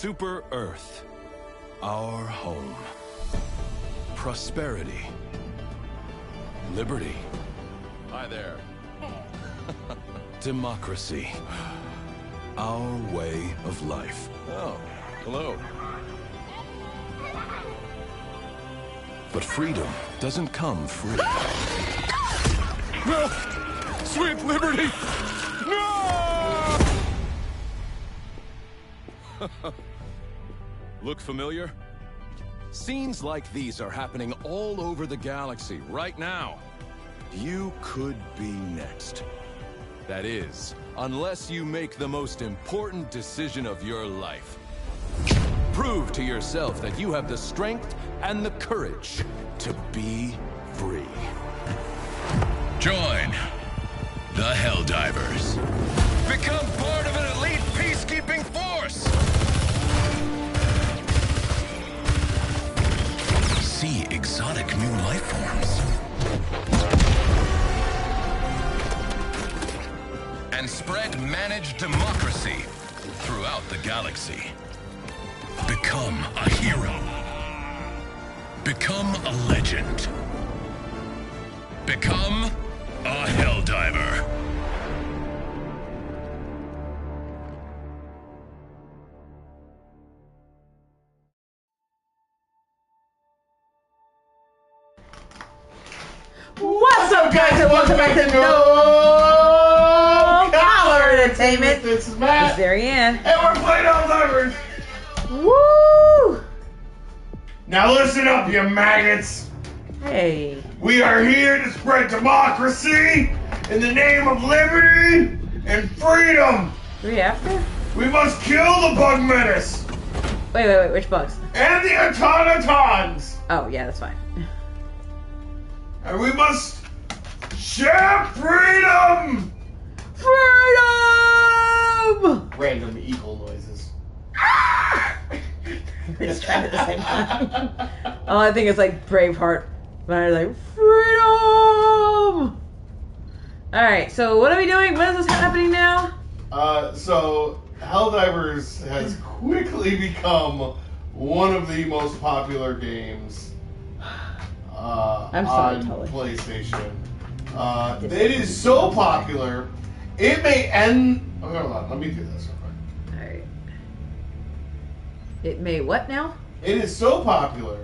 Super Earth, our home. Prosperity. Liberty. Hi there. Democracy. Our way of life. Oh, hello. But freedom doesn't come free. No! Sweet liberty! No! Look familiar? Scenes like these are happening all over the galaxy right now. You could be next. That is, unless you make the most important decision of your life. Prove to yourself that you have the strength and the courage to be free. Join the Helldivers. Become part of an elite peacekeeping force! See exotic new life forms. And spread managed democracy throughout the galaxy. Become a hero. Become a legend. Become a Helldiver. What's up, guys, and welcome back to No Collar Entertainment. This is Matt. It's Darianne. And we're playing Helldivers. Woo! Now listen up, you maggots. Hey. We are here to spread democracy in the name of liberty and freedom. Three after? We must kill the bug menace Wait, which bugs? and the automatons. Oh, yeah, that's fine. And we must share freedom. Freedom! Random eagle noises. It's trying at the same time. Oh, I think it's like Braveheart. But I was like, freedom! Alright, so what are we doing? What is this happening now? So Helldivers has quickly become one of the most popular games I'm sorry, on Tully. PlayStation. It is so popular, it may end. Oh, hold on, let me do this real quick. Alright. It may what now? It is so popular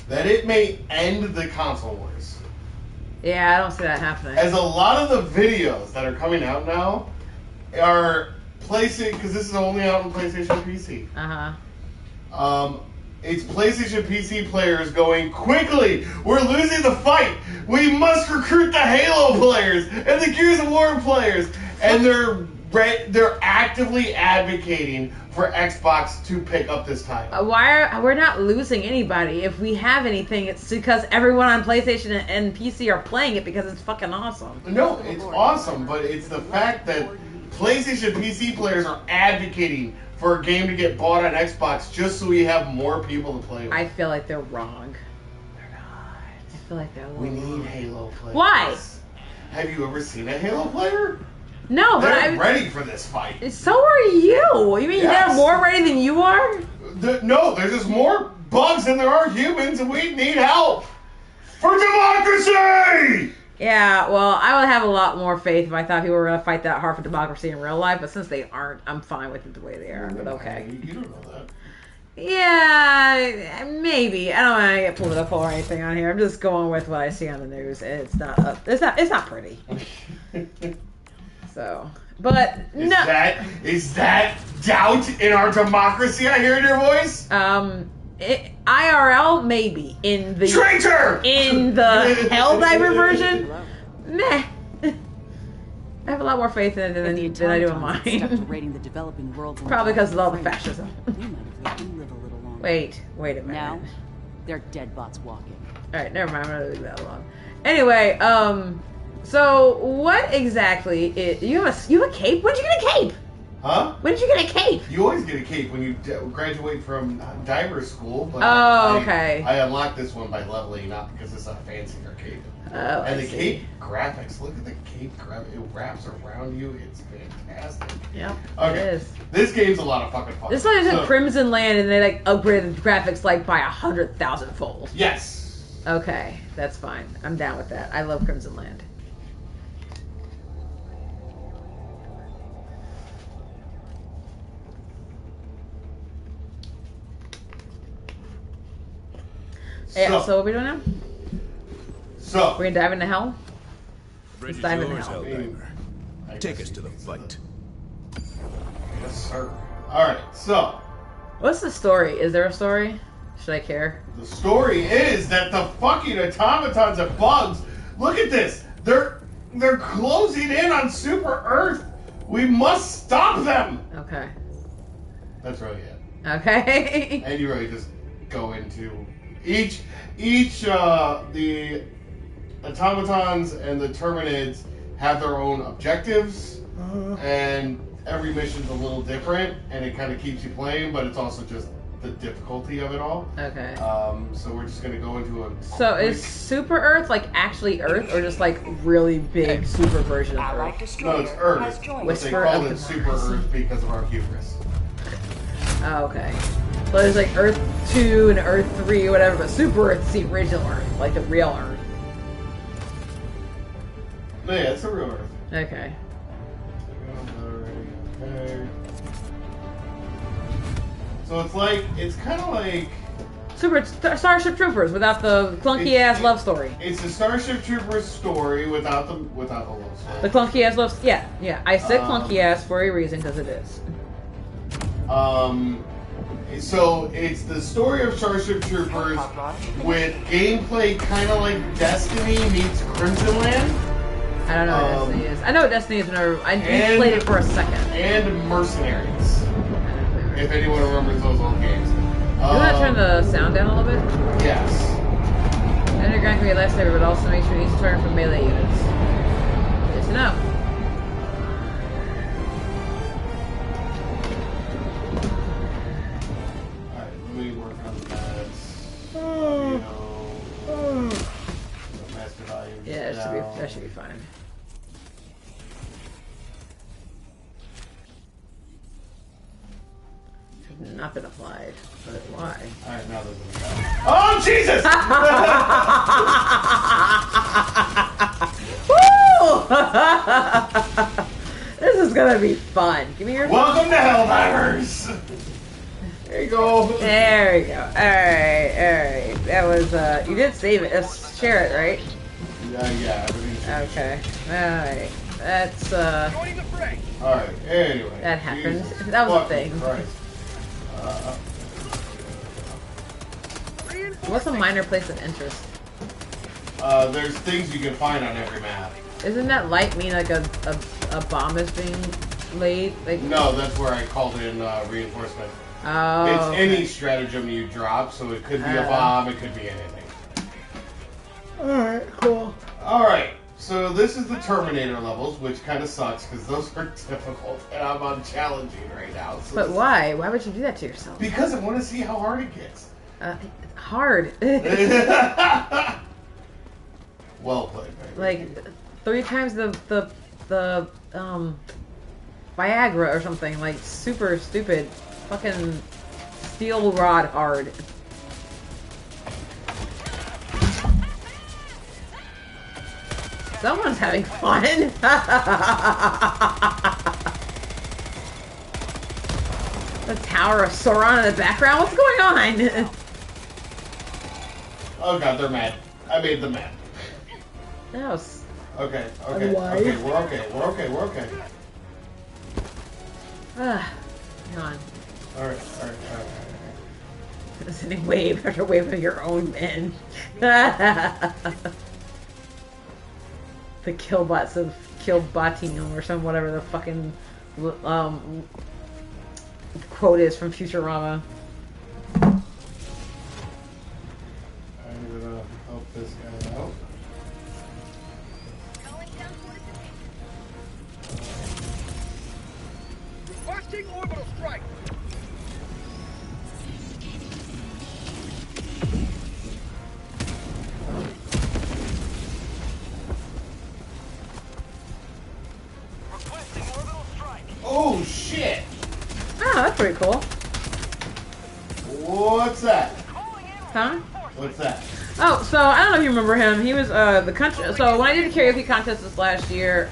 that it may end the console wars. Yeah, I don't see that happening. As a lot of the videos that are coming out now are PlayStation, because this is only out on PlayStation PC. It's PlayStation PC players going, quickly, we're losing the fight. We must recruit the Halo players and the Gears of War players. And they're actively advocating for Xbox to pick up this title. We're not losing anybody? If we have anything, it's because everyone on PlayStation and PC are playing it because it's fucking awesome. No, it's awesome, but it's the fact that PlayStation PC players are advocating for a game to get bought on Xbox just so we have more people to play with. I feel like they're wrong. They're not. I feel like they're We wrong. need Halo players. Why? Have you ever seen a Halo player? No, but They're ready for this fight. So are you. You mean Yes. they're more ready than you are? No, there's just more bugs than there are humans, and we need help for democracy! Yeah, well, I would have a lot more faith if I thought people were going to fight that hard for democracy in real life, but since they aren't, I'm fine with it the way they are, but okay. You don't know that. Yeah, maybe. I don't want to get political or anything on here. I'm just going with what I see on the news. It's not pretty. So, but Is that doubt in our democracy I hear in your voice? IRL maybe in the Traitor! in the Helldiver version. Meh. I have a lot more faith in it than I do in mine. The developing world Probably because of all the fascism. We might have let them live a little longer. Wait a minute. Now, they're dead bots walking. All right, never mind. I'm gonna leave that alone. Anyway, so what exactly is you have a cape? When'd you get a cape? Huh? When did you get a cape? You always get a cape when you graduate from diver school. But Oh, okay. I unlocked this one by leveling up because it's a fancier cape. Oh, And I the see. cape graphics, look at the cape graphics. It wraps around you. It's fantastic. Yep, Okay. it is. This game's a lot of fucking fun. This one is in So- Crimson Land, and they like upgraded the graphics like by 100,000 fold. Yes. Okay, that's fine. I'm down with that. I love Crimson Land. Hey, so what are we doing now? So. We're gonna dive into hell? Bridge is dive into yours, hell. Helldiver. I Take guess us to the you could say fight. that. Yes, sir. Alright, so. What's the story? Is there a story? Should I care? The story is that the fucking automatons and bugs, look at this. They're closing in on Super Earth. We must stop them. Okay. That's really it. Okay. And you really just go into each the automatons and the Terminids have their own objectives, and every mission's a little different, and it kind of keeps you playing, but it's also just the difficulty of it all. Okay. So we're just gonna go into a. So is Super Earth like actually Earth, or just like really big super version of Allied Earth? destroyer No, it's Earth. has joined. But they Whisper called of it the Super Mars. Earth because of our hubris. Oh, okay. So there's like Earth 2 and Earth 3 or whatever, but Super Earth's the original Earth, like the real Earth. No, yeah, it's a real Earth. Okay. Okay. So it's kind of like Starship Troopers without the clunky ass love story. it's a Starship Troopers story without the love story. The clunky ass love. Yeah, yeah. I said clunky ass for a reason because it is. So it's the story of Starship Troopers with gameplay kind of like Destiny meets Crimson Land I don't know what Destiny is. I know what Destiny is. Whenever I and- played it for a second. and Mercenaries. If anyone remembers those old games. You want to turn the sound down a little bit? Yes. Underground can be a lifesaver, but also make sure each turn from melee units. Good to know. Alright, let me work on that. You know, master volume. Yeah, that should be fine. Have not been applied, but why? Alright, now there's a guy. Oh, Jesus! Woo! This is gonna be fun. Give me your. Welcome to Helldivers! There you go. There we go. Alright. That was, you did save it. Let's share it, right? Yeah, everything's Okay. Alright. That's, Alright, anyway. That happened. Jesus That was a fucking thing. Christ. what's a minor place of interest? There's things you can find on every map. Isn't that light mean like a bomb is being laid? Like, No, that's where I called in reinforcement. oh. It's okay. any stratagem you drop, so it could be a Oh. bomb, it could be anything. Alright, cool. Alright, so this is the Terminator levels, which kind of sucks, because those are difficult, and I'm on challenging right now. So But why? Why would you do that to yourself? Because I want to see how hard it gets. Hard. Well played, baby. Like 3 times the Viagra or something. Like super stupid. Fucking steel rod hard. Someone's having fun. The Tower of Sauron in the background. What's going on? Oh god, they're mad. I made them mad. That was Okay, Why? okay, we're okay. Hang on. Alright. Sitting wave after wave of your own men. The killbots of Killbotinium or some whatever the fucking quote is from Futurama. I'm gonna help this guy out. that's pretty cool. What's that? Huh? What's that? Oh, so I don't know if you remember him. He was the country. So when I did a karaoke contest this last year,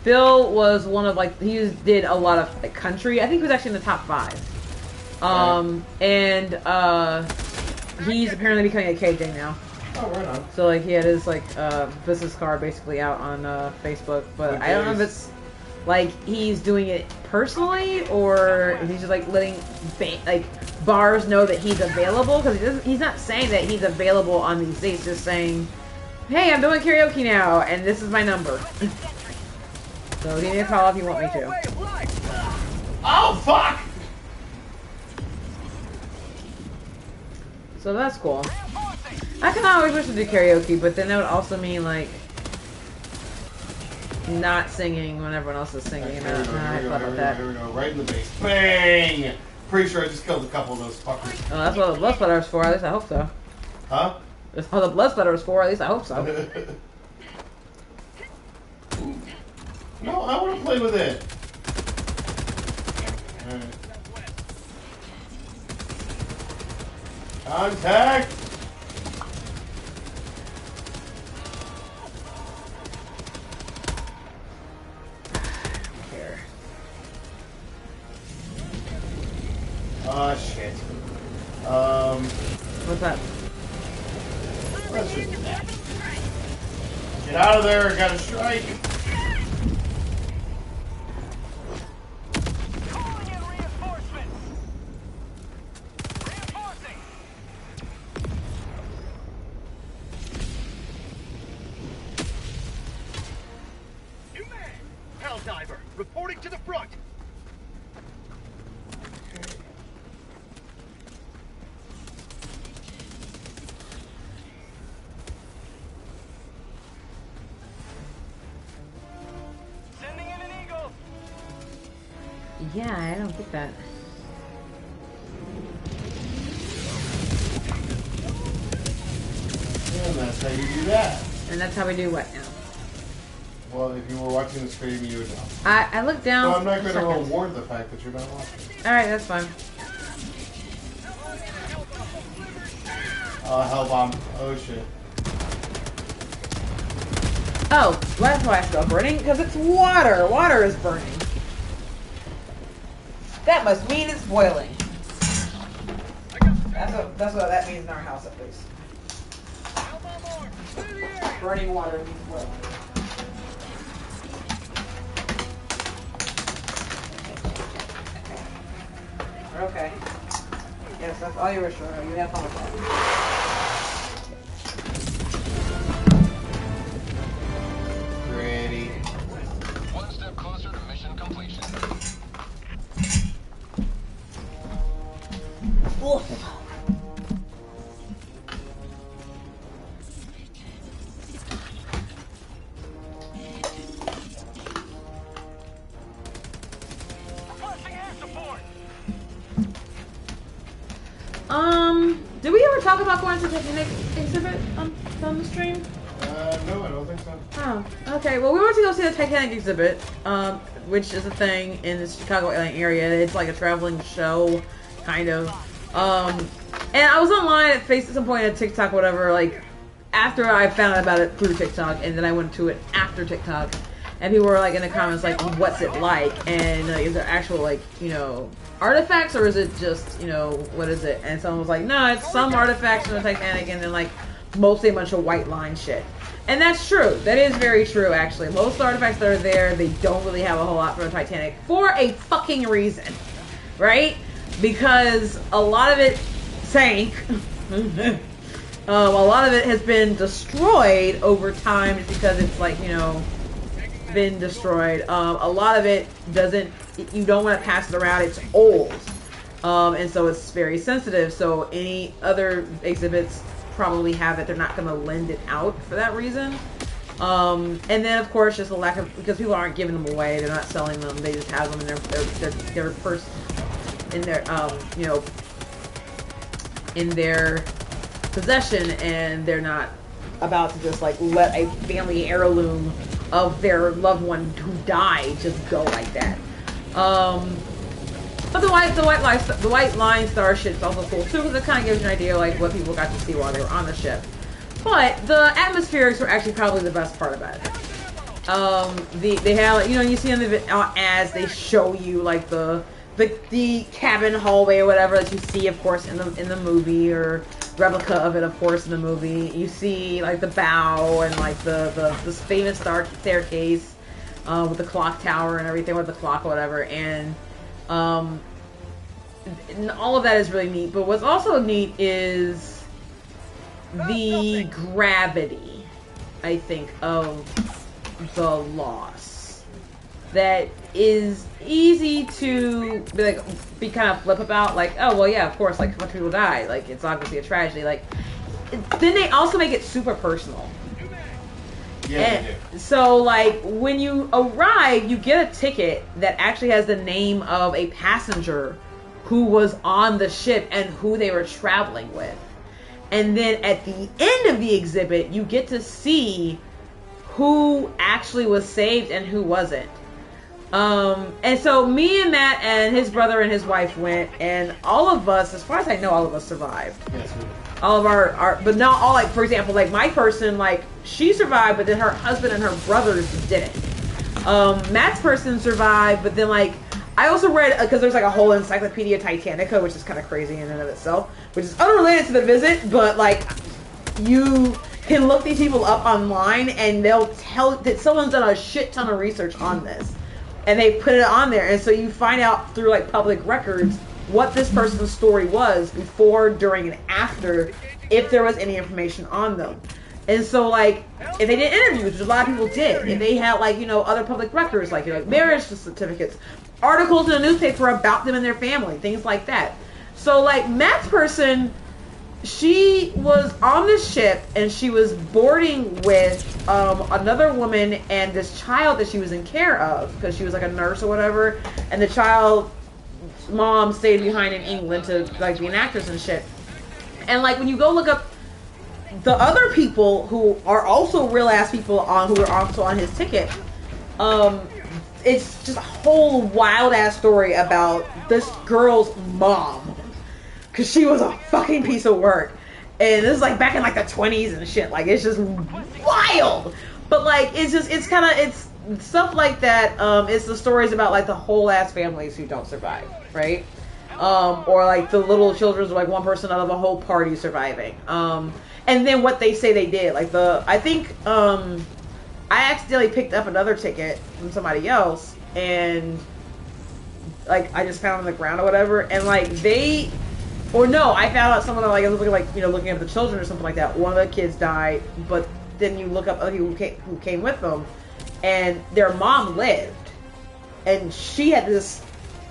Phil was one of like did a lot of like country. I think he was actually in the top 5. And he's apparently becoming a KJ now. Oh, right on. So like he had his like business card basically out on Facebook, but I don't know if it's like he's doing it personally or if he's just like letting bars know that he's available, because he's not saying that he's available on these dates, just saying, hey, I'm doing karaoke now and this is my number. So give me a call if you want me to. Oh, fuck! So that's cool. I can always wish to do karaoke, but then that would also mean like not singing when everyone else is singing. Here we go, I here thought we about that. go, here we go. Right in the base. Bang! Pretty sure I just killed a couple of those fuckers. Oh, that's what the blood splatter is for. At least I hope so. Huh? That's what the blood splatter is for. At least I hope so. No, I want to play with it. Alright. Contact! Here. Oh, shit. What's that? Let's just do that. Get out of there, I got a strike. Calling in reinforcements. Reinforcing. New man. Helldiver, reporting to the front. Sending in an eagle. Yeah, I don't get that. And that's how you do that. And that's how we do what now? Well, if you were watching the stream, you would know. I looked down. So I'm not going to Seconds. reward the fact that you're not watching. Alright, that's fine. Hell bomb. Oh, shit. Oh, that's why it's still burning? Because it's water. Water is burning. That must mean it's boiling. That's what that means in our house, at least. Burning water means boiling. Okay. Yes, that's all you were sure of. You have fun with that. Ready. One step closer to mission completion. Oof. Requesting air support. Did we ever talk about going to the Titanic exhibit on the stream? No, I don't think so. Oh, okay. Well, we went to go see the Titanic exhibit, which is a thing in the Chicago area. It's like a traveling show, kind of. And I was online at some point at TikTok, whatever, like, after I found out about it through TikTok, and then I went to it after TikTok, and people were, like, in the comments, like, what's it like? And, is there actual, like, artifacts, or is it just, what is it? And someone was like, no, it's some artifacts from the Titanic, and then, like, mostly a bunch of white line shit. And that's true. That is very true, actually. Most artifacts that are there, they don't really have a whole lot from the Titanic for a fucking reason, right? Because a lot of it sank. A lot of it has been destroyed over time just because it's like, been destroyed. A lot of it you don't want to pass it around. It's old. And so it's very sensitive. So any other exhibits probably have it. They're not going to lend it out for that reason. And then of course just a lack of, because people aren't giving them away. They're not selling them. They just have them in in their possession, and they're not about to just like let a family heirloom of their loved one who died just go like that. But the white line star ship's also cool too, because it kind of gives you an idea like what people got to see while they were on the ship. But the atmospherics were actually probably the best part about it. They have, like, you know, you see in the ads, they show you like the cabin hallway or whatever that you see, of course, in the movie, or replica of it, of course, in the movie. You see like the bow and like the famous staircase with the clock tower and everything, with the clock or whatever, and all of that is really neat. But what's also neat is the gravity, I think, of the loss. That is easy to be kind of flip about, like, oh well, yeah, of course, like, a bunch of people died, like, it's obviously a tragedy. Like, then they also make it super personal. Yeah, they do. So, like, when you arrive, you get a ticket that actually has the name of a passenger who was on the ship and who they were traveling with. And then at the end of the exhibit, you get to see who actually was saved and who wasn't. And so me and Matt and his brother and his wife went, and all of us, as far as I know, all of us survived. Yes, we did. All of our, but not all, like, for example, like, my person, like, she survived, but then her husband and her brothers didn't. Matt's person survived, but then, like, I also read, because there's, like, a whole Encyclopedia Titanica, which is kind of crazy in and of itself, which is unrelated to the visit, but, like, you can look these people up online, and they'll tell that someone's done a shit ton of research on this. And they put it on there, and so you find out through, like, public records what this person's story was before, during, and after, if there was any information on them. And so, like, if they did interviews, which a lot of people did, if they had, like, you know, other public records, like, you know, marriage certificates, articles in the newspaper about them and their family, things like that. So, like, Matt's person, she was on the ship, and she was boarding with another woman and this child that she was in care of, because she was like a nurse or whatever, and the child's mom stayed behind in England to, like, be an actress and shit. And, like, when you go look up the other people who are also real ass people who are also on his ticket, it's just a whole wild ass story about this girl's mom, because she was a fucking piece of work. And this is, like, back in, like, the 20s and shit. Like, it's just wild. But, like, it's kind of, it's stuff like that. It's the stories about, like, the whole ass families who don't survive, right? Or, like, the little children's, like, one person out of a whole party surviving. And then what they say they did. Like, I think, I accidentally picked up another ticket from somebody else, and, like, I just found it on the ground or whatever, and, like, I found out someone, like, I was looking at the children or something like that. One of the kids died, but then you look up other people who came with them, and their mom lived, and she had this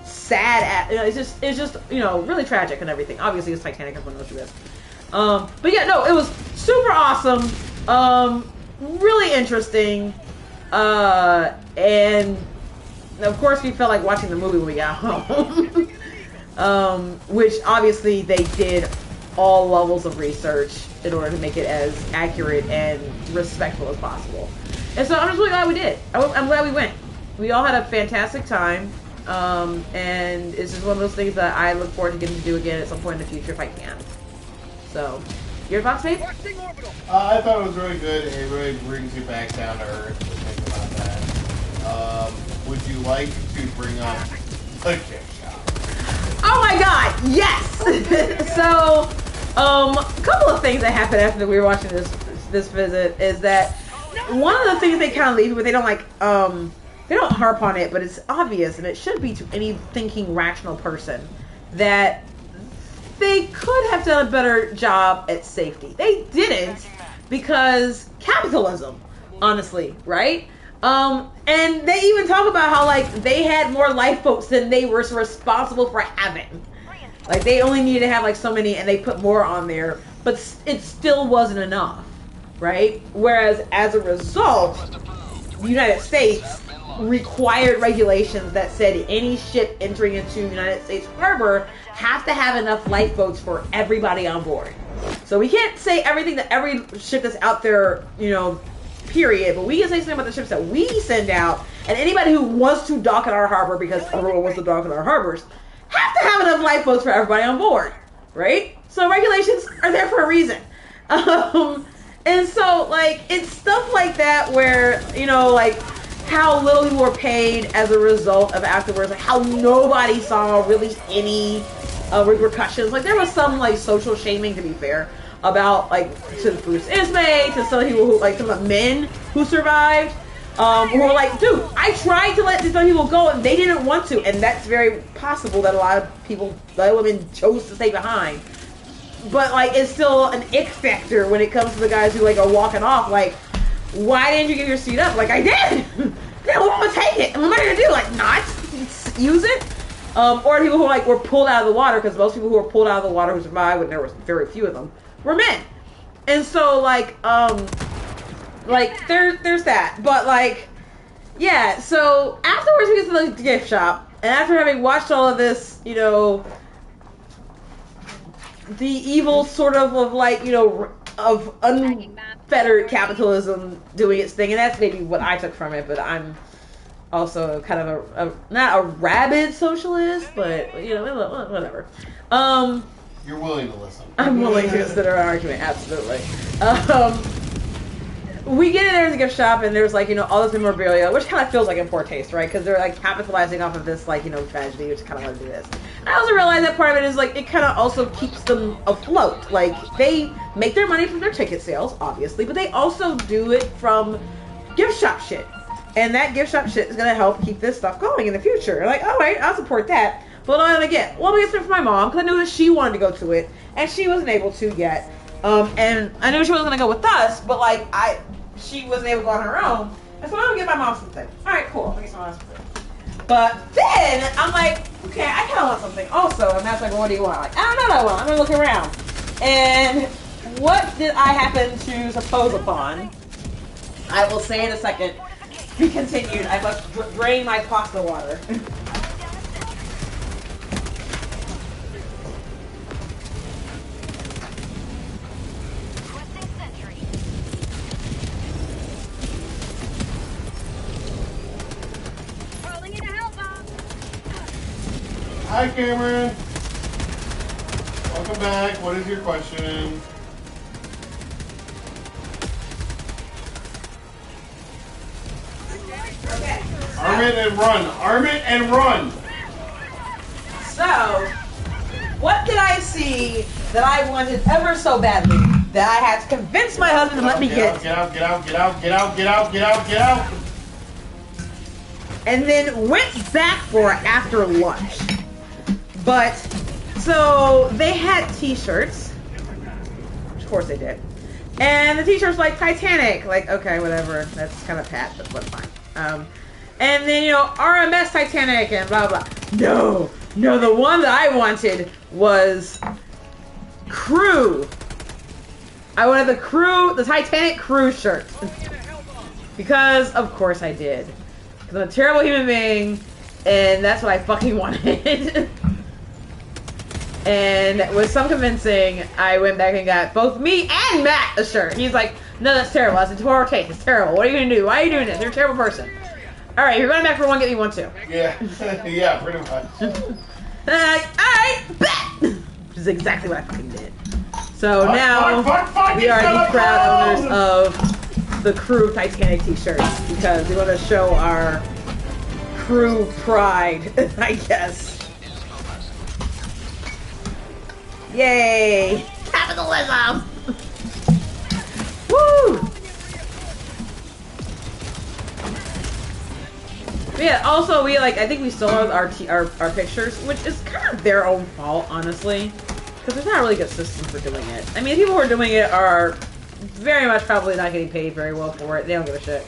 sad, it's just, you know, really tragic and everything. Obviously, it's Titanic, everyone knows who it is. But yeah, no, it was super awesome, really interesting, and of course we felt like watching the movie when we got home. Which obviously they did all levels of research in order to make it as accurate and respectful as possible. And so I'm just really glad we did. I'm glad we went. We all had a fantastic time. And it's just one of those things that I look forward to getting to do again at some point in the future if I can. So, your thoughts, babe? I thought it was really good. It really brings you back down to earth to think about that. Would you like to bring up the gift shop? Oh my god, yes! So, a couple of things that happened after we were watching this visit is that one of the things they kind of leave with, they don't harp on it, but it's obvious, and it should be to any thinking, rational person, that they could have done a better job at safety. They didn't, because capitalism, honestly, right? And they even talk about how, like, they had more lifeboats than they were responsible for having. Like, they only needed to have, like, so many, and they put more on there, but it still wasn't enough, right? Whereas, as a result, the United States required regulations that said any ship entering into United States harbor have to have enough lifeboats for everybody on board. So we can't say everything that every ship that's out there, you know, period, but we can say something about the ships that we send out, and anybody who wants to dock in our harbor, because everyone wants to dock in our harbors, have to have enough lifeboats for everybody on board, right? So regulations are there for a reason. And so, like, it's stuff like that where, you know, like, how little people were paid as a result of afterwards, like, how nobody saw really any repercussions. Like, there was some, like, social shaming, to be fair, about, like, to Bruce Ismay, to some people who, like, some of the men who survived, who were like, dude, I tried to let these other people go, and they didn't want to, and that's very possible that a lot of people, a lot of women chose to stay behind. But, like, it's still an ick factor when it comes to the guys who, like, are walking off. Like, why didn't you give your seat up? Like, I did! They won't want to take it! And what am I going to do? Like, not use it? Or people who, like, were pulled out of the water, because most people who were pulled out of the water who survived, and there was very few of them, were men. And so, like, there's that. But, like, yeah, so afterwards we get to the gift shop, and after having watched all of this, you know, the evil sort of like, you know, of unfettered capitalism doing its thing, and that's maybe what I took from it, but I'm also kind of a not a rabid socialist, but, you know, whatever. You're willing to listen. I'm willing to consider an argument, absolutely. We get in there to the gift shop, and there's, like, you know, all this memorabilia, which kind of feels like in poor taste, right? Because they're, like, capitalizing off of this, like, you know, tragedy, which kind of want to do this. I also realize that part of it is, like, it kind of also keeps them afloat. Like, they make their money from their ticket sales, obviously, but they also do it from gift shop shit. And that gift shop shit is going to help keep this stuff going in the future. Like, all right, I'll support that. But what am I going to get? Well, I'm going to get it for my mom, because I knew that she wanted to go to it, and she wasn't able to yet. And I knew she wasn't going to go with us, but, like, she wasn't able to go on her own. And so I'm going to get my mom something. All right, cool. I'll get some else. But then I'm like, okay, I kind of want something also. And Matt's like, well, what do you want? I'm like, I don't know what I want. I'm going to look around. And what did I happen to suppose upon? I will say in a second. Be continued. I must drain my pasta water. Hi, Cameron. Welcome back. What is your question? Okay. Arm it and run. Arm it and run. So, what did I see that I wanted ever so badly that I had to convince my husband to let me get? Get out, get out, get out, get out, get out, get out, get out. And then went back for it after lunch. But, so, they had t-shirts. Which, of course they did. And the t-shirts like Titanic. Like, okay, whatever. That's kind of pat, but fine. And then, you know, RMS Titanic and blah, blah. No, the one that I wanted was crew. I wanted the Titanic crew shirt. Because, of course I did. Because I'm a terrible human being, and that's what I fucking wanted. And with some convincing, I went back and got both me and Matt a shirt. He's like, no, that's terrible. That's a poor taste. It's terrible. What are you going to do? Why are you doing this? You're a terrible person. All right, you're going back for one, get me one too. Yeah, yeah, pretty much. All right, bet! Which is exactly what I fucking did. So now, we are the proud owners of the crew Titanic t-shirts because we want to show our crew pride, I guess. Yay! Capitalism! Woo! But yeah, also I think we stole our pictures, which is kind of their own fault, honestly. Because there's not a really good system for doing it. I mean, the people who are doing it are very much probably not getting paid very well for it. They don't give a shit.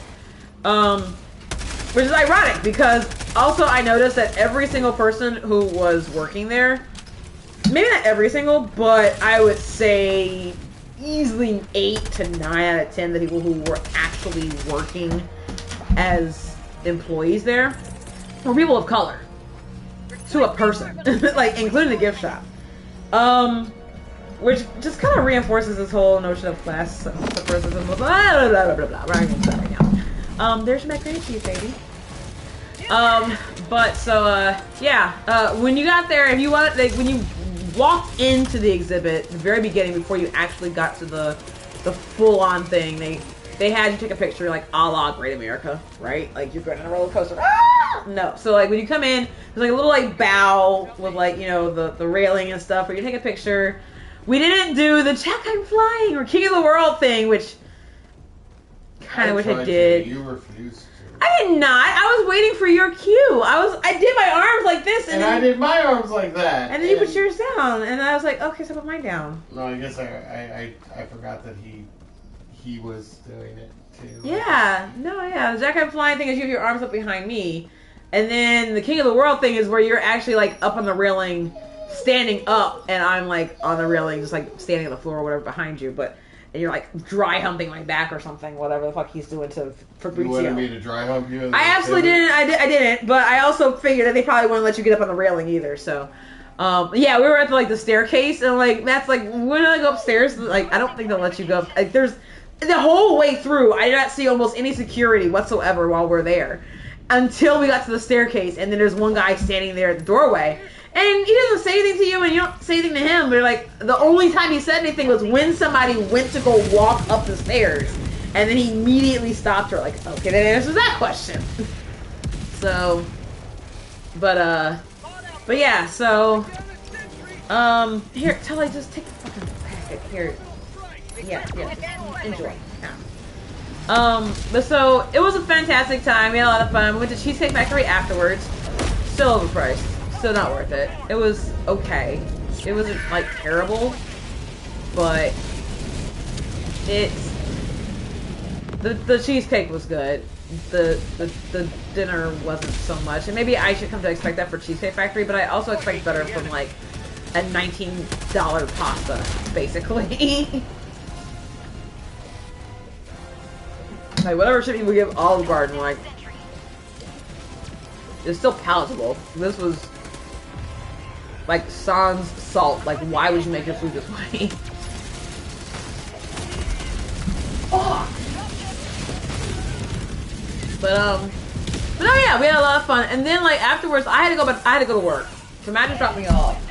Which is ironic, because also I noticed that every single person who was working there, maybe not every single, but I would say easily 8 to 9 out of 10 the people who were actually working as employees there were people of color. To a person. Like, including the gift shop. Which just kind of reinforces this whole notion of class separatism. Blah, blah, blah, blah, blah, blah. We're not going to do that right now. There's your macaroni and cheese, baby. But so yeah, when you got there, if you want, like, when you walked into the exhibit at the very beginning before you actually got to the full-on thing, they had you take a picture like a la Great America, right? Like you're going on a roller coaster. Ah! No, so like when you come in, there's like a little like bow with like, you know, the railing and stuff where you take a picture. We didn't do the check I'm flying or King of the World thing, which kind of wish I did. You refused to. I did not. I was waiting for your cue. I did my arms like this, and I did my arms like that. And then you put yours down, and I was like, okay, so I put mine down. No, I guess I forgot that he was doing it too. Yeah, no, yeah. The Jack I'm Flying thing is you have your arms up behind me, and then the King of the World thing is where you're actually like up on the railing, standing up, and I'm like on the railing, just like standing on the floor or whatever behind you, but. And you're like dry humping my back or something, whatever the fuck he's doing to Fabrizio. You wanted me to dry hump you? I absolutely didn't. I didn't. But I also figured that they probably wouldn't let you get up on the railing either. So, yeah, we were at the staircase, and like that's like when I go upstairs, like I don't think they'll let you go. Like there's the whole way through, I did not see almost any security whatsoever while we're there, until we got to the staircase, and then there's one guy standing there at the doorway. And he doesn't say anything to you, and you don't say anything to him. But like the only time he said anything was when somebody went to go walk up the stairs, and then he immediately stopped her. Like, okay, that answers that question. So, but yeah. So, here, Tully, just take the fucking packet here. Yeah, enjoy. Yeah. But so it was a fantastic time. We had a lot of fun. We went to Cheesecake Factory afterwards. Still overpriced. Still not worth it. It was okay. It wasn't like terrible, but it's the cheesecake was good. The dinner wasn't so much, and maybe I should come to expect that for Cheesecake Factory, but I also expect better from like a $19 pasta, basically. Like whatever shit we give Olive Garden, like it's still palatable. This was like sans salt. Like, why would you make your food this way? Oh. But no, yeah, we had a lot of fun. And then like afterwards, I had to go to work. So Matt just dropped me off.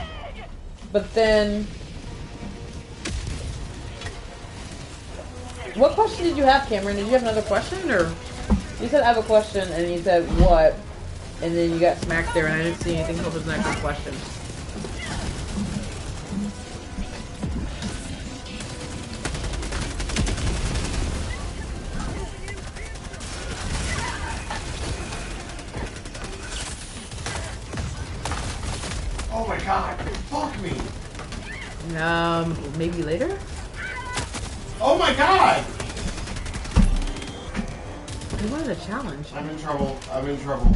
But then, what question did you have, Cameron? Did you have another question, or you said I have a question, and you said what? And then you got smacked there, and I didn't see anything until the next question. Oh my god, fuck me. Maybe later? Oh my god! You wanted a challenge. I'm in trouble. I'm in trouble.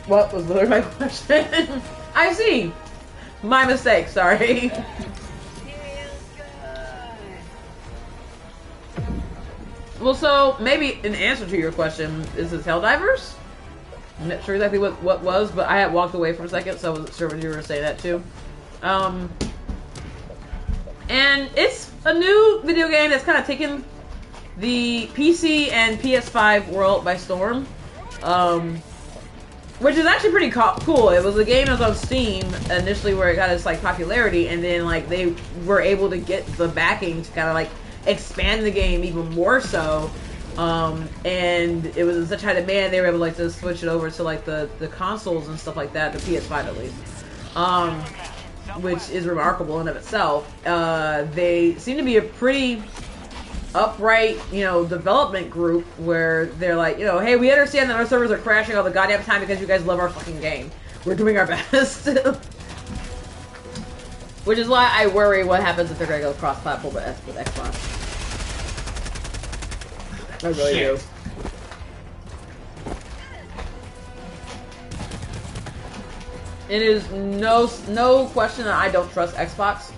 What was literally my question? I see. My mistake, sorry. Well, so maybe an answer to your question is this Helldivers? I'm not sure exactly what was, but I had walked away for a second, so I wasn't sure when you were going to say that too. And it's a new video game that's kind of taken the PC and PS5 world by storm. Which is actually pretty cool. It was a game that was on Steam initially where it got its like popularity, and then like they were able to get the backing to kind of like expand the game even more so. And it was in such high demand they were able like to switch it over to like the consoles and stuff like that, the PS5 at least. Which is remarkable in of itself. They seem to be a pretty upright, you know, development group where they're like, you know, hey, we understand that our servers are crashing all the goddamn time because you guys love our fucking game. We're doing our best. Which is why I worry what happens if they're gonna go cross-platform with Xbox. I really do. It is no question that I don't trust Xbox.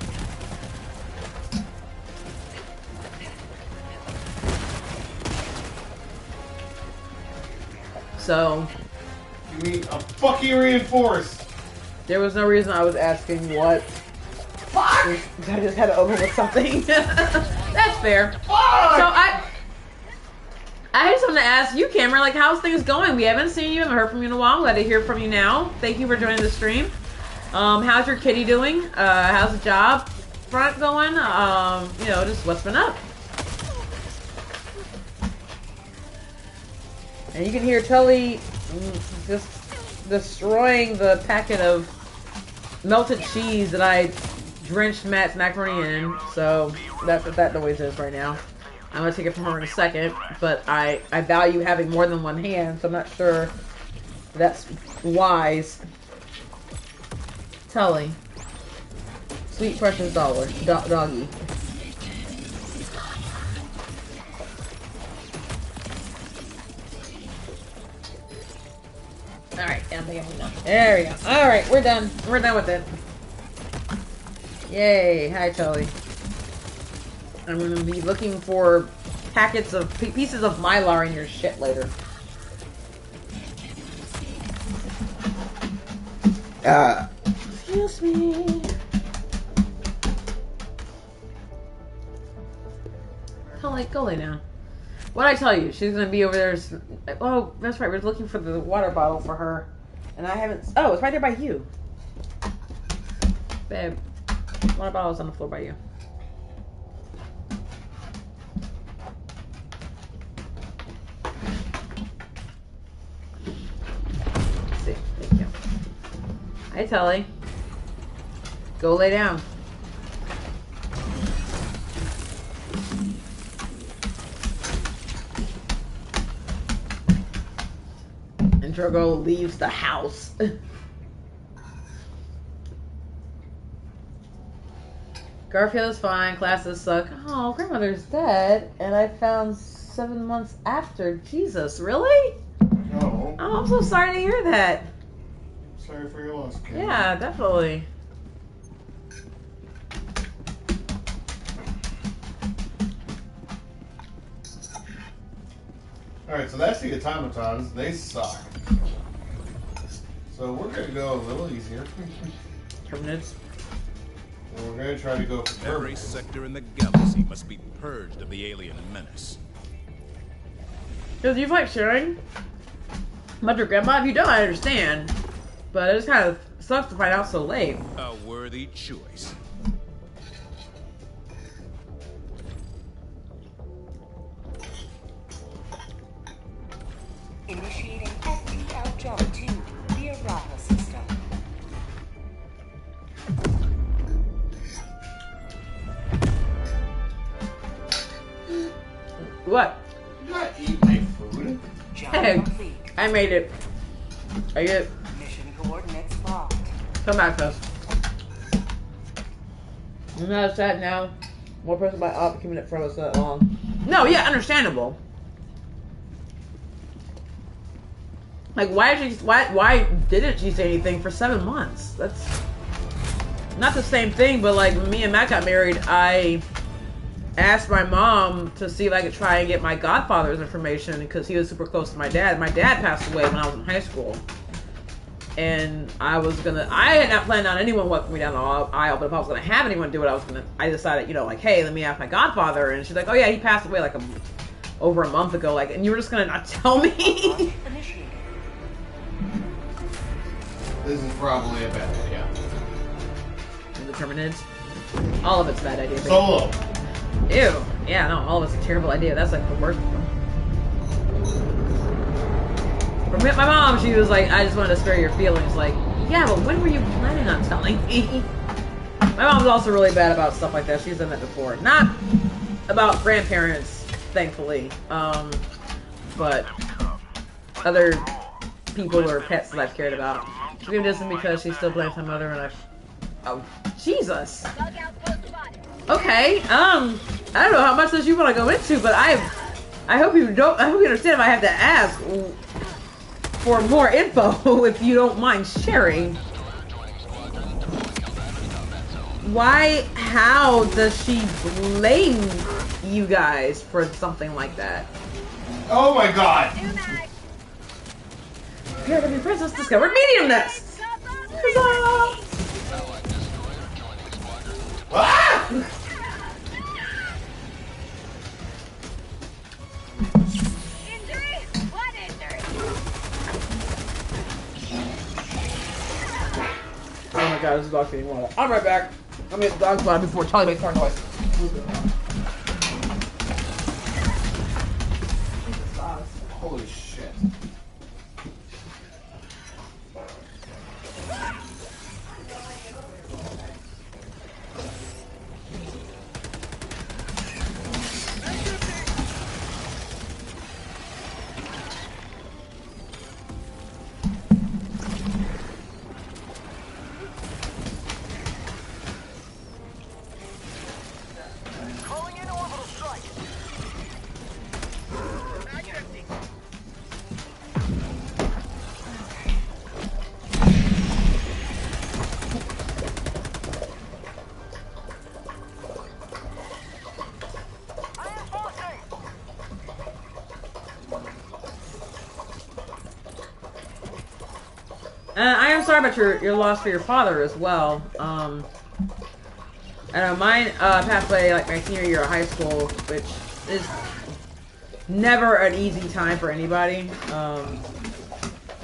So, You mean a fucking reinforced? there was no reason I was asking what. Fuck! I just had to overlook something. That's fair. Fuck! So I had something to ask you, Cameron. Like, how's things going? We haven't seen you, haven't heard from you in a while. I'm glad to hear from you now. Thank you for joining the stream. How's your kitty doing? How's the job front going? You know, just what's been up. And you can hear Tully just destroying the packet of melted cheese that I drenched Matt's macaroni in. So that's what that noise is right now. I'm gonna take it from her in a second, but I value having more than one hand, so I'm not sure that's wise. Tully. Sweet precious doggy. Alright, I think I'm done. There we go. Alright, we're done. We're done with it. Yay. Hi, Tully. I'm going to be looking for packets of pieces of Mylar in your shit later. Excuse me. Tully, go lay down. What'd I tell you? She's gonna be over there. Oh, that's right. We're looking for the water bottle for her. And I haven't... Oh, it's right there by you. Babe. Water bottle's on the floor by you. Let's see. Thank you. Hi, Tully. Go lay down. And Drogo leaves the house. Garfield is fine. Classes suck. Oh, grandmother's dead. And I found 7 months after. Jesus, really? No. Oh, I'm so sorry to hear that. Sorry for your loss, Kim. Yeah, definitely. Alright, so that's the automatons. They suck. So we're going to go a little easier. Terminids. And we're going to try to go for Every Terminids. sector in the galaxy must be purged of the alien menace. Because you like sharing about your grandma? If you don't, I understand. But it just kind of sucks to find out so late. A worthy choice. Initiating FTL jump to the Errata system. What? You not eat my food? Jump Hey, complete. I made it. Are you? Mission coordinates locked. Come back to us. I'm not upset now. One person by op keeping it from us that long. No, yeah, understandable. Like, why didn't she say anything for 7 months? That's not the same thing, but like, when me and Matt got married, I asked my mom to see if I could try and get my godfather's information because he was super close to my dad. My dad passed away when I was in high school. And I had not planned on anyone walking me down the aisle, but if I was gonna have anyone do it, I decided, you know, like, hey, let me ask my godfather. And she's like, oh yeah, he passed away like over a month ago. Like, and you were just gonna not tell me? Initiated. This is probably a bad idea. The Terminids. All of it's a bad idea. Baby. Solo. Ew. Yeah, no, all of it's a terrible idea. That's like the worst one. For my mom, she was like, I just wanted to spare your feelings. Like, yeah, but when were you planning on telling me? My mom's also really bad about stuff like that. She's done that before. Not about grandparents, thankfully. But other people or pets that I've cared about. Maybe it isn't because she still blames my mother and oh, Jesus. Okay, I don't know how much this you want to go into, but I hope you understand if I have to ask for more info if you don't mind sharing. How does she blame you guys for something like that? Oh my god! Paragon Princess discovered medium nest! Huzzah! Well, god, this dog's getting water. I'm right back. I'm gonna get the dog's water before Charlie makes more noise. Holy shit. Calling in orbital strike. Mag empty. I am forcing. I am sorry about your loss for your father as well. I know mine passed away like my senior year of high school, which is never an easy time for anybody.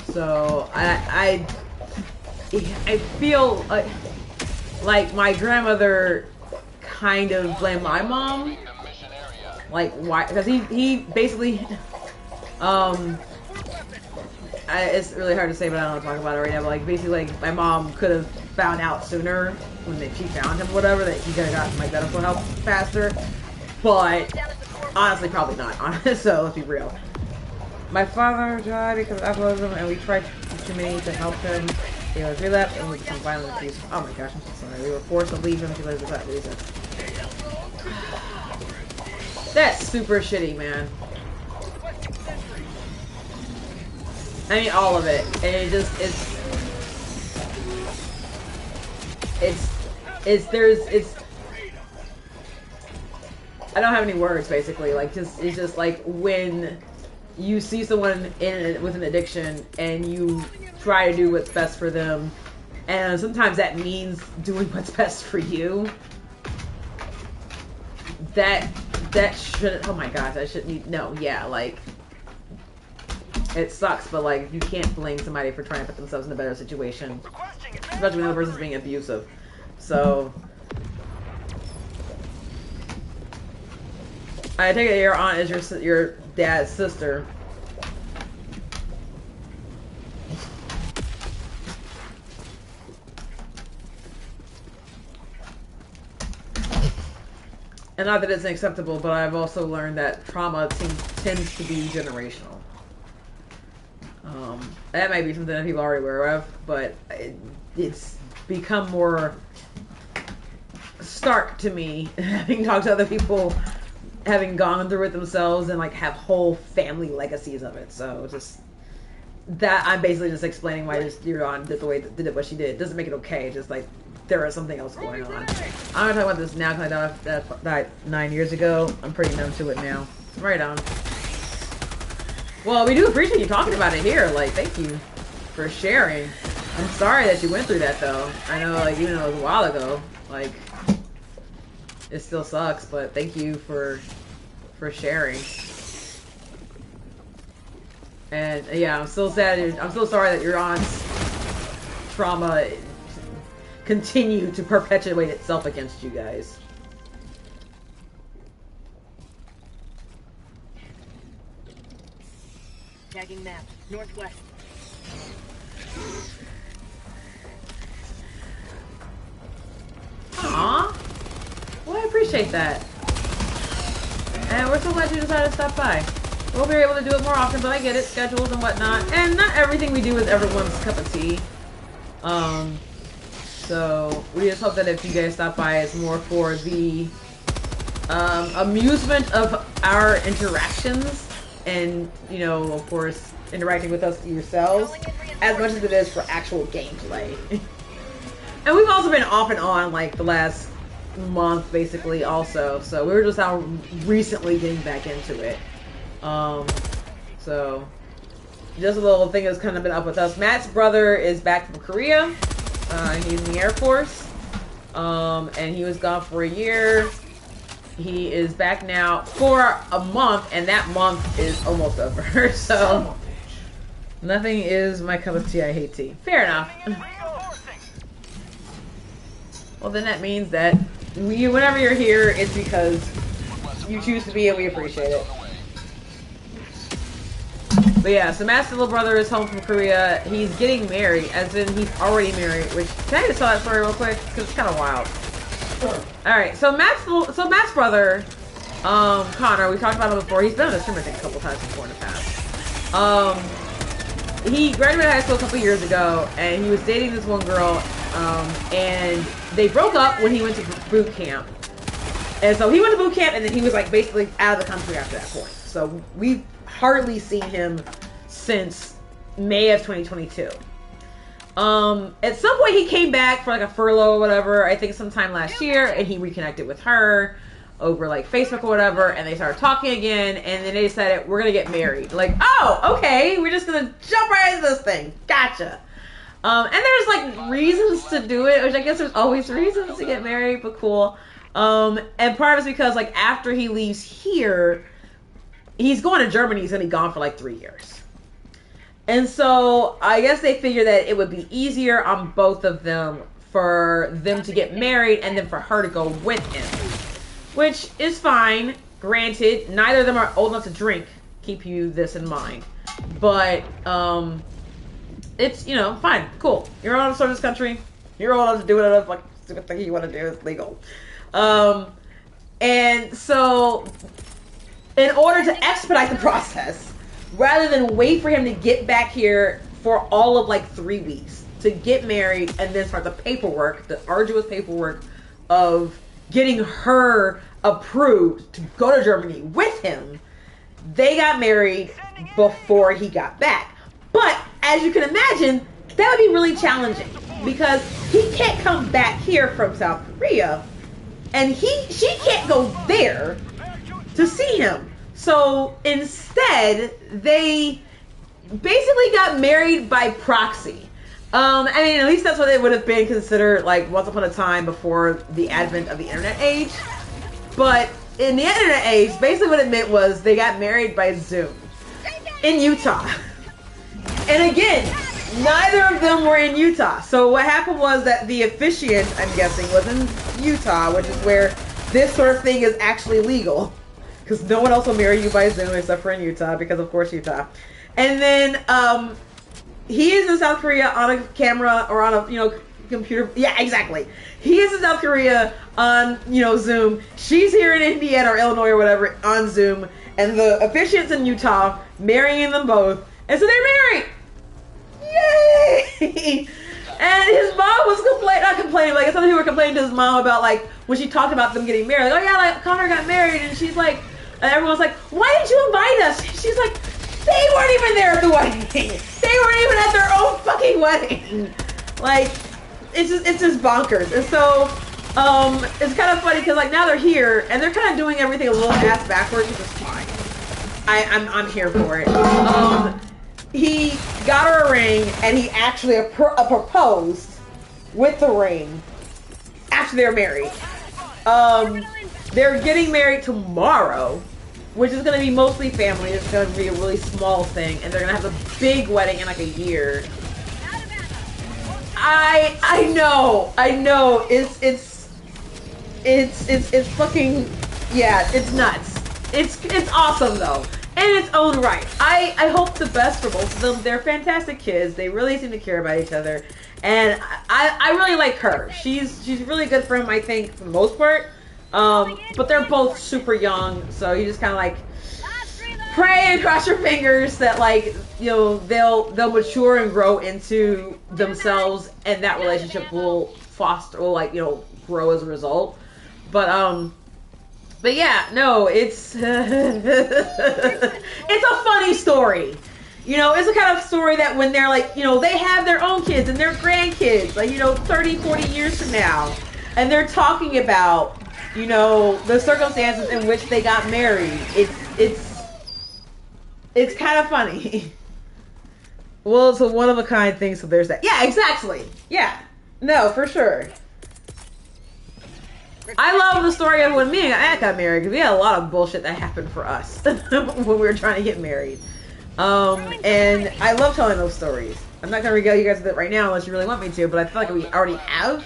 So I feel like my grandmother kind of blamed my mom. Like why? Because he basically it's really hard to say, but I don't want to talk about it right now. But like basically, like my mom could have found out sooner when she found him, whatever, that he could have gotten like medical help faster. But honestly, probably not. So let's be real. My father died because of alcoholism, and we tried too many to help him. He was relapsed and we became violent abuse. Oh my gosh, I'm so sorry. We were forced to leave him because of that reason. That's super shitty, man. I mean, all of it. And it just, I don't have any words, basically. Like, it's just like when you see someone with an addiction and you try to do what's best for them, and sometimes that means doing what's best for you. That shouldn't, oh my gosh, that shouldn't be, no, yeah, like, it sucks, but like, you can't blame somebody for trying to put themselves in a better situation, especially when the person's being abusive. So, I take it your aunt is your dad's sister. And not that it's unacceptable, but I've also learned that trauma tends to be generational. That might be something that people are already aware of, but it's become more stark to me having talked to other people, having gone through it themselves, and like have whole family legacies of it. So just that, I'm basically just explaining why your aunt did the way did it what she did. It doesn't make it okay. Just like there is something else going on. I'm not talking about this now because I died 9 years ago. I'm pretty numb to it now. Right on. Well, we do appreciate you talking about it here. Like, thank you for sharing. I'm sorry that you went through that, though. I know, like, even though it was a while ago, like, it still sucks, but thank you for sharing. And, yeah, I'm still sad. I'm still sorry that your aunt's trauma continued to perpetuate itself against you guys. Tagging map, northwest. Aww. Well, I appreciate that. And we're so glad you decided to stop by. We'll be able to do it more often, but I get it, schedules and whatnot. And not everything we do is everyone's cup of tea. So we just hope that if you guys stop by, it's more for the amusement of our interactions. And, you know, of course, interacting with us yourselves as much as it is for actual gameplay. And we've also been off and on, like, the last month, basically, also. So we were just out recently getting back into it. So, just a little thing that's kind of been up with us. Matt's brother is back from Korea. He's in the Air Force. And he was gone for a year. He is back now for a month, and that month is almost over. So, nothing is my cup of tea. I hate tea. Fair enough. Well, then that means that whenever you're here, it's because you choose to be, and we appreciate it. But yeah, so Matt's little brother is home from Korea. He's getting married, as in he's already married. Which, can I just tell that story real quick? Because it's kind of wild. Sure. All right, so Matt's brother, Connor, we talked about him before. He's been on the stream, I think, a couple times before in the past. He graduated high school a couple years ago, and he was dating this one girl, and they broke up when he went to boot camp. And so he went to boot camp, and then he was like basically out of the country after that point. So we've hardly seen him since May of 2022. At some point he came back for like a furlough or whatever, I think sometime last year, and he reconnected with her over like Facebook or whatever, and they started talking again, and then they decided, we're gonna get married. Like, oh, okay, we're just gonna jump right into this thing. Gotcha. And there's like reasons to do it, which I guess there's always reasons to get married, but cool. And part of it's because like after he leaves here, he's going to Germany, he's gonna be gone for like 3 years. And so I guess they figured that it would be easier on both of them for them to get married and then for her to go with him. Which is fine. Granted, neither of them are old enough to drink. Keep you this in mind. But, it's, you know, fine. Cool. You're old enough to serve this country. You're old enough to do whatever like stupid thing you want to do. It's legal. And so, in order to expedite the process, rather than wait for him to get back here for all of like 3 weeks to get married and then start the paperwork, the arduous paperwork of getting her approved to go to Germany with him, they got married before he got back. But as you can imagine, that would be really challenging because he can't come back here from South Korea and she can't go there to see him. So instead, they basically got married by proxy. I mean, at least that's what it would have been considered like once upon a time before the advent of the internet age. But in the internet age, basically what it meant was they got married by Zoom in Utah. And again, neither of them were in Utah. So what happened was that the officiant, I'm guessing, was in Utah, which is where this sort of thing is actually legal. Because no one else will marry you by Zoom except for in Utah, because of course Utah. And then he is in South Korea on a camera or on a computer. Yeah, exactly. He is in South Korea on Zoom. She's here in Indiana or Illinois or whatever on Zoom, and the officiant's in Utah, marrying them both, and so they're married. Yay! And his mom was not complaining, like some people were complaining to his mom about like when she talked about them getting married. Like, oh yeah, like Connor got married, and she's like, and everyone's like, why did you invite us? She's like, they weren't even there at the wedding. They weren't even at their own fucking wedding. Like, it's just bonkers. And so, it's kind of funny because like now they're here and they're kind of doing everything a little ass backwards, which is fine. I'm here for it. He got her a ring and he actually proposed with the ring after they're married. They're getting married tomorrow, which is going to be mostly family. It's going to be a really small thing, and they're going to have a big wedding in like a year. I know. It's fucking, yeah, it's nuts. It's awesome though, in its own right. I hope the best for both of them. They're fantastic kids. They really seem to care about each other, and I really like her. She's really good for him, I think, for the most part. But they're both super young, so you just kind of like pray and cross your fingers that like they'll mature and grow into themselves, and that relationship will grow as a result. But yeah, no, it's it's a funny story. It's the kind of story that when they're like, they have their own kids and their grandkids, like 30, 40 years from now, and they're talking about the circumstances in which they got married. It's kind of funny. Well, it's a one-of-a-kind thing, so there's that. Yeah, exactly. Yeah. No, for sure. I love the story of when me and Aunt got married, because we had a lot of bullshit that happened for us when we were trying to get married. And I love telling those stories. I'm not going to regale you guys with it right now unless you really want me to, but I feel like we already have.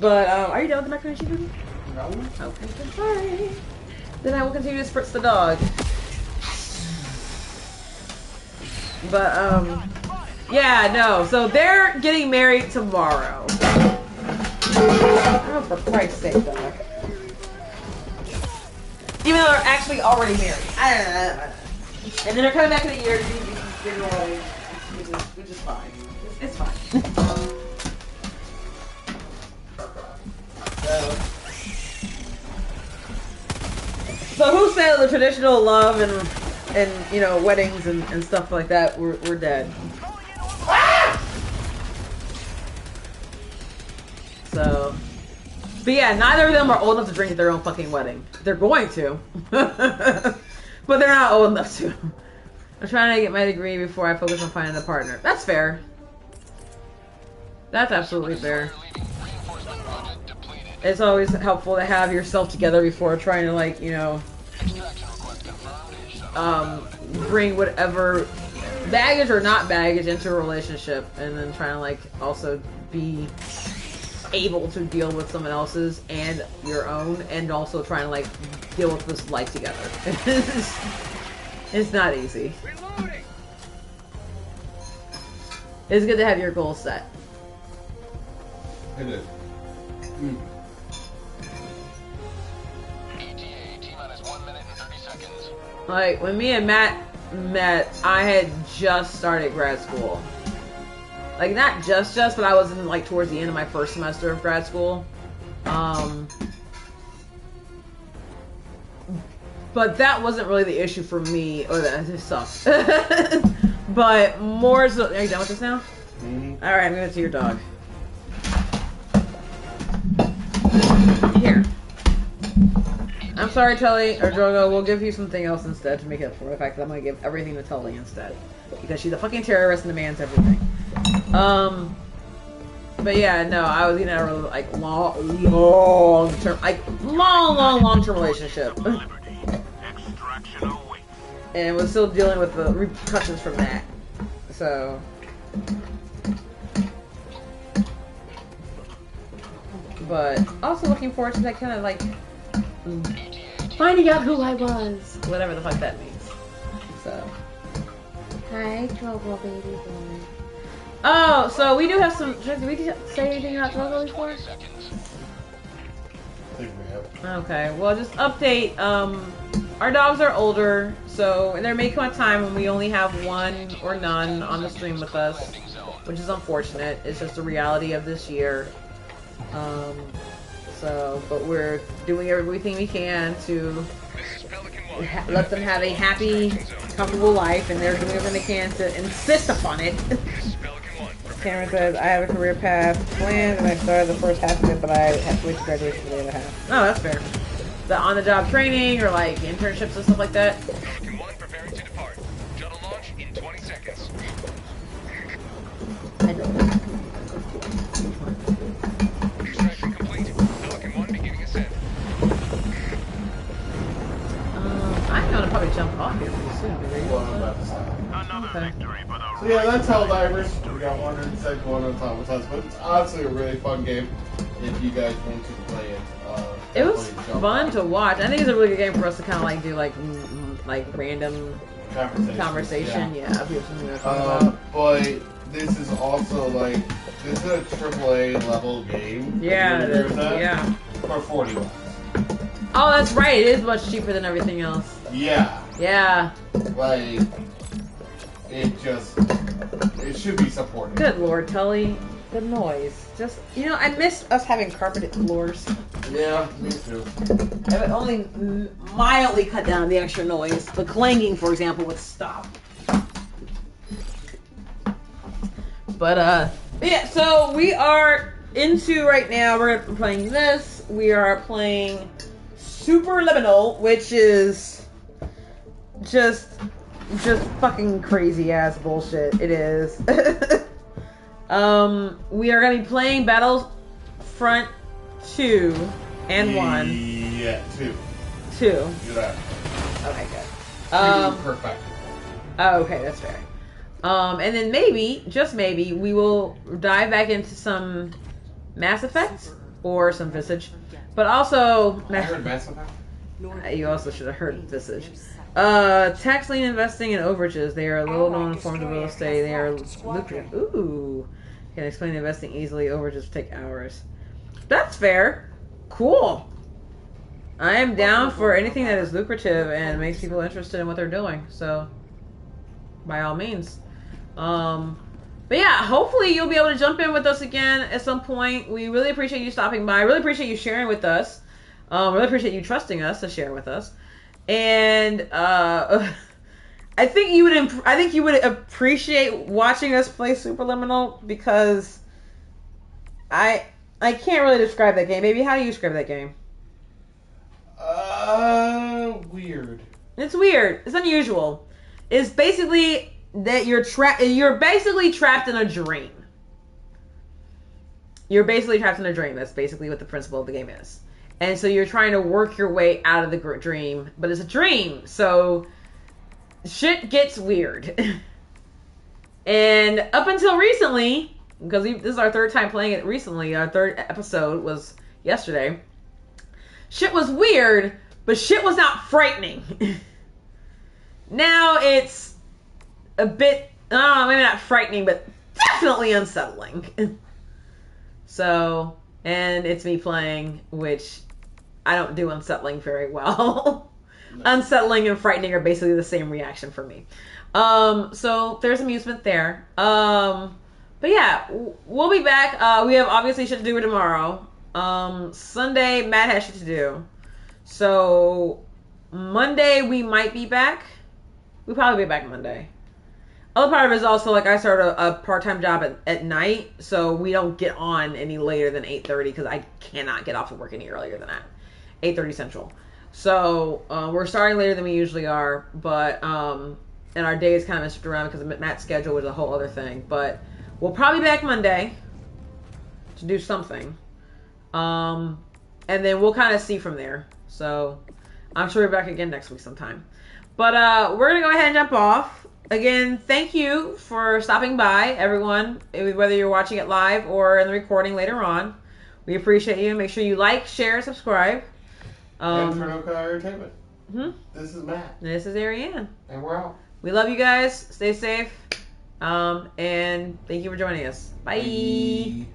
But are you done with the macaroni and cheese movie? No. Okay, then sorry. Then I will continue to spritz the dog. But yeah, no. So they're getting married tomorrow. Oh, for Christ's sake, dog. Even though they're actually already married. And then they're coming back in a year to be married, which is fine. It's fine. So who said the traditional love and you know, weddings and stuff like that were dead? So, but yeah, neither of them are old enough to drink at their own fucking wedding. They're going to, but they're not old enough to. I'm trying to get my degree before I focus on finding a partner. That's fair. That's absolutely fair. It's always helpful to have yourself together before trying to, like, you know, bring whatever baggage or not baggage into a relationship, and then trying to, like, also be able to deal with someone else's and your own, and also trying to, like, deal with this life together. It's not easy. It's good to have your goals set. It is. Like, when me and Matt met, I had just started grad school. Like, not just, but I was in, like, towards the end of my first semester of grad school. But that wasn't really the issue for me. Oh, that sucks. But more so... Are you done with this now? Mm-hmm. Alright, I'm gonna to your dog. Here. I'm sorry, Tully, or Drogo, we'll give you something else instead to make up for the fact that I'm gonna give everything to Tully instead. Because she's a fucking terrorist and demands everything. But yeah, no, I was in a really, like, long-term relationship. And was still dealing with the repercussions from that. So... But also looking forward to that kind of, like, finding out who I was. Whatever the fuck that means. So. Hi, Drogo, baby boy. Oh, so we do have some... Did we say anything about Drogo before? I think we have. Okay, well, just update. Our dogs are older, so there may come a time when we only have one or none on the stream with us, which is unfortunate. It's just the reality of this year. But we're doing everything we can to let them have a happy, comfortable life, and they're doing everything they can to insist upon it. Cameron says, I have a career path planned, and I started the first half of it, but I have to wait to graduation for the other half. Oh, that's fair. The on-the-job training, or like internships and stuff like that? Pelican 1 preparing to depart. Shuttle launch in 20 seconds. I don't know. Extraction complete. Pelican 1 beginning ascent. I'm gonna probably jump off here pretty soon. Well, I'm about to stop. Another Okay. victory for the So yeah, that's Helldivers. We got 171 on top of us, but it's honestly a really fun game if you guys want to play it. It was definitely jump fun on. to watch. I think it's a really good game for us to kind of like do like random conversation. Yeah, if we have something to talk about. But this is also like this is a AAA level game. Yeah, You it agree is. with that? Yeah. For $40. Oh, that's right. It is much cheaper than everything else. Yeah, Yeah. like it should be supported. Good Lord, Tully. The noise. Just, you know, I miss us having carpeted floors. Yeah, me too. It would only mildly cut down the extra noise. The clanging, for example, would stop. But yeah, so we are into right now, we're playing this. We are playing Superliminal, which is just fucking crazy ass bullshit. It is. We are going to be playing Battlefront 2 and 1. Yeah, 2. 2. Do that. Okay, good. 2 perfect. Oh, okay, that's fair. And then maybe, just maybe, we will dive back into some Mass Effect. or some Visage. But also, I heard Mass Effect. you also should have heard Visage. Tax lien investing and overages. They are little known forms of real estate. They are lucrative. Ooh. Can explain investing easily. Overages take hours. That's fair. Cool. I am down for anything that is lucrative and makes people interested in what they're doing. So, by all means. But yeah, hopefully you'll be able to jump in with us again at some point. We really appreciate you stopping by. Really appreciate you sharing with us. Really appreciate you trusting us to share with us. And I think you would appreciate watching us play Superliminal, because I can't really describe that game. Baby, how do you describe that game? Weird. It's weird. It's unusual. It's basically that you're basically trapped in a dream. You're basically trapped in a dream. That's basically what the principle of the game is. And so you're trying to work your way out of the dream, but it's a dream, so shit gets weird. And up until recently, because this is our third time playing it recently, our third episode was yesterday, shit was weird, but shit was not frightening. Now it's a bit, maybe not frightening, but definitely unsettling. So, and it's me playing, which I don't do unsettling very well. No. Unsettling and frightening are basically the same reaction for me. So there's amusement there. But yeah, we'll be back. We have obviously shit to do tomorrow. Sunday, Matt has shit to do. So Monday we might be back. We'll probably be back Monday. Other part of it is also, like, I start a part-time job at night, so we don't get on any later than 8:30, because I cannot get off of work any earlier than that. 8:30 Central. So we're starting later than we usually are, but and our days kind of messed around because Matt's schedule was a whole other thing. But we'll probably be back Monday to do something, and then we'll kind of see from there. So I'm sure we're back again next week sometime. But we're gonna go ahead and jump off. Again, thank you for stopping by, everyone, whether you're watching it live or in the recording later on. We appreciate you. Make sure you like, share, subscribe. And for No Color Entertainment. This is Matt. This is Ariane. And we're out. We love you guys. Stay safe. And thank you for joining us. Bye. Bye.